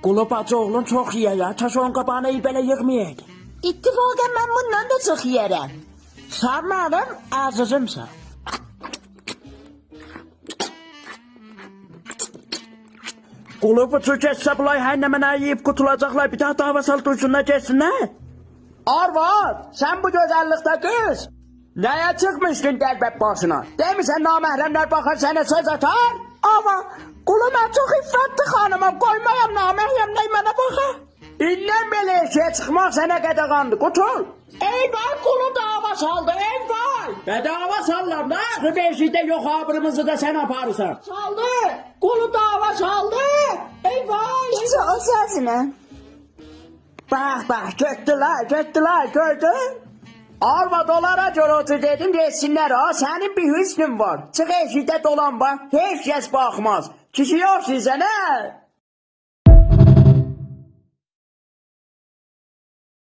Qulu bacı oğlun çox yiyə ya. Taş onun qabağına belə yığmayaydı. İttifaqən mən bundan da çox yeyərəm. Sən mənim əzizimsən. Qulu buçu geçsə bunlar hənnəmənə yiyib qutulacaqlar. Bir daha dava sal dursunlar geçsinlər. Arvad, sən bu gözəllikdə qız. Nəyə çıxmışdın dərbəb başına? Demisən naməhrəmlər baxar sənə söz atar? Ama qulu mən çox iffətli xanımam. Qoymayam naməhrəmlər mənə baxar. İndən belə eşeğe çıxmaq sənə qədəğandı. Qutul. Eyvah qulu dava saldı, eyvah. Dava sallar da. Çıxıb eşikdə yox abırımızı da sən aparırsan. Saldı. Qulu dava saldı. Eyvah. Hiç o sözünü. Bax, getdilər, gördün? Arvad onlara görə otur dedim, geçsinlər ha, sənin bir hüsnün var. Çıx eşikdə dolan bax, heç kəs baxmaz. Kişi yox sizə, nə?